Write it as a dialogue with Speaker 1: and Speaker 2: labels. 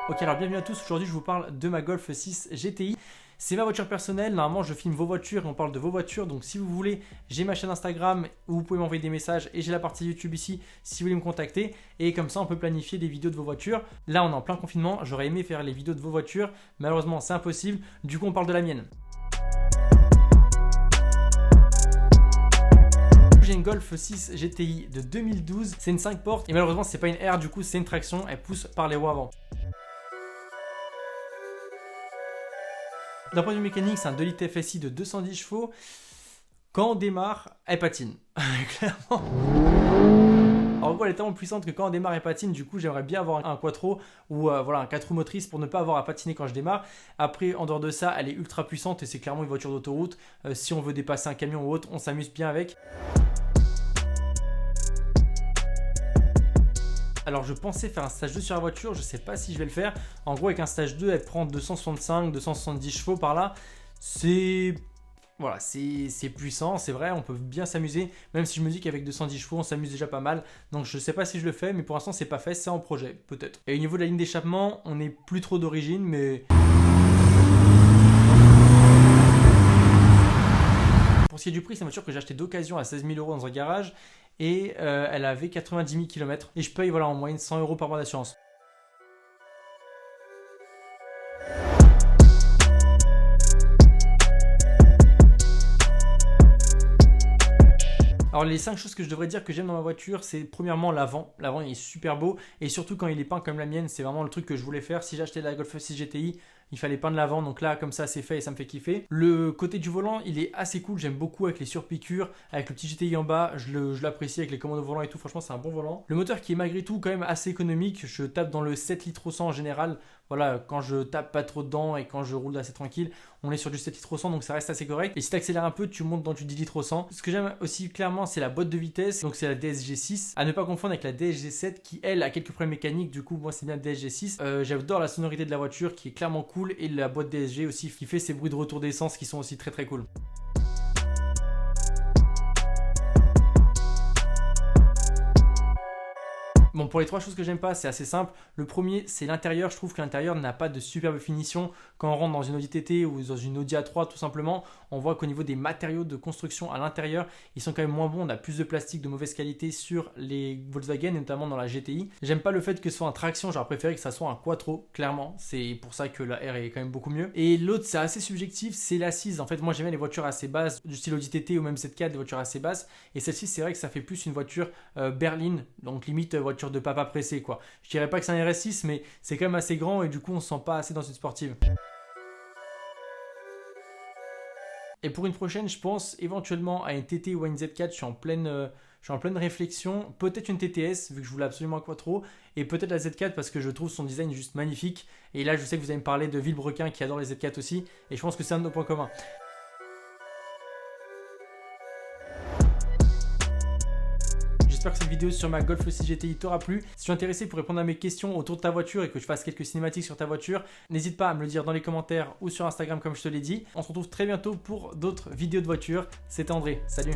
Speaker 1: Ok, alors bienvenue à tous. Aujourd'hui, je vous parle de ma Golf 6 GTI. C'est ma voiture personnelle. Normalement, je filme vos voitures et on parle de vos voitures. Donc, si vous voulez, j'ai ma chaîne Instagram où vous pouvez m'envoyer des messages et j'ai la partie YouTube ici si vous voulez me contacter. Et comme ça, on peut planifier des vidéos de vos voitures. Là, on est en plein confinement. J'aurais aimé faire les vidéos de vos voitures. Malheureusement, c'est impossible. Du coup, on parle de la mienne. J'ai une Golf 6 GTI de 2012. C'est une 5 portes et malheureusement, c'est pas une R. Du coup, c'est une traction. Elle pousse par les roues avant. D'un point de vue mécanique, c'est un 2 litres FSI de 210 chevaux. Quand on démarre, elle patine. Clairement. Alors, en gros, elle est tellement puissante que quand on démarre, elle patine. Du coup, j'aimerais bien avoir un quattro ou voilà, un 4 roues motrices pour ne pas avoir à patiner quand je démarre. Après, en dehors de ça, elle est ultra puissante et c'est clairement une voiture d'autoroute. Si on veut dépasser un camion ou autre, on s'amuse bien avec. Alors je pensais faire un stage 2 sur la voiture, je sais pas si je vais le faire. En gros avec un stage 2, elle prend 265, 270 chevaux par là. C'est puissant, c'est vrai, on peut bien s'amuser. Même si je me dis qu'avec 210 chevaux, on s'amuse déjà pas mal. Donc je sais pas si je le fais, mais pour l'instant c'est pas fait, c'est en projet, peut-être. Et au niveau de la ligne d'échappement, on n'est plus trop d'origine, mais... Pour ce qui est du prix, c'est une voiture que j'ai achetée d'occasion à 16 000 € dans un garage. Et elle avait 90 000 km et je paye voilà, en moyenne 100 € par mois d'assurance. Alors les 5 choses que je devrais dire que j'aime dans ma voiture, c'est premièrement l'avant. L'avant il est super beau et surtout quand il est peint comme la mienne, c'est vraiment le truc que je voulais faire. Si j'achetais la Golf 6 GTI, il fallait peindre l'avant, donc là comme ça c'est fait et ça me fait kiffer. Le côté du volant il est assez cool, j'aime beaucoup avec les surpiqûres, avec le petit GTI en bas, je l'apprécie avec les commandes au volant et tout, franchement c'est un bon volant. Le moteur qui est malgré tout quand même assez économique, je tape dans le 7 litres au 100 en général. Voilà, quand je tape pas trop dedans et quand je roule assez tranquille, on est sur du 7 litres au 100 donc ça reste assez correct. Et si tu accélères un peu, tu montes dans du 10 litres au 100. Ce que j'aime aussi clairement, c'est la boîte de vitesse, donc c'est la DSG6. À ne pas confondre avec la DSG7 qui elle a quelques problèmes mécaniques, du coup moi c'est bien la DSG6. J'adore la sonorité de la voiture qui est clairement cool et la boîte DSG aussi qui fait ces bruits de retour d'essence qui sont aussi très très cool. Bon, pour les 3 choses que j'aime pas, c'est assez simple. Le premier, c'est l'intérieur. Je trouve que l'intérieur n'a pas de superbe finition. Quand on rentre dans une Audi TT ou dans une Audi A3, tout simplement, on voit qu'au niveau des matériaux de construction à l'intérieur, ils sont quand même moins bons. On a plus de plastique de mauvaise qualité sur les Volkswagen, notamment dans la GTI. J'aime pas le fait que ce soit un traction. J'aurais préféré que ça soit un quattro, clairement. C'est pour ça que la R est quand même beaucoup mieux. Et l'autre, c'est assez subjectif, c'est l'assise. En fait, moi, j'aime les voitures assez basses, du style Audi TT ou même Z4, des voitures assez basses. Et celle-ci, c'est vrai que ça fait plus une voiture berline, donc limite voiture de papa pressé quoi. Je dirais pas que c'est un RS6 mais c'est quand même assez grand et du coup on se sent pas assez dans une sportive. Et pour une prochaine je pense éventuellement à une TT ou à une Z4, je suis en pleine réflexion, peut-être une TTS vu que je voulais absolument un quattro et peut-être la Z4 parce que je trouve son design juste magnifique et là je sais que vous allez me parler de Villebrequin qui adore les Z4 aussi et je pense que c'est un de nos points communs. J'espère que cette vidéo sur ma Golf 6 GTI t'aura plu. Si tu es intéressé pour répondre à mes questions autour de ta voiture et que je fasse quelques cinématiques sur ta voiture, n'hésite pas à me le dire dans les commentaires ou sur Instagram comme je te l'ai dit. On se retrouve très bientôt pour d'autres vidéos de voiture. C'était André, salut!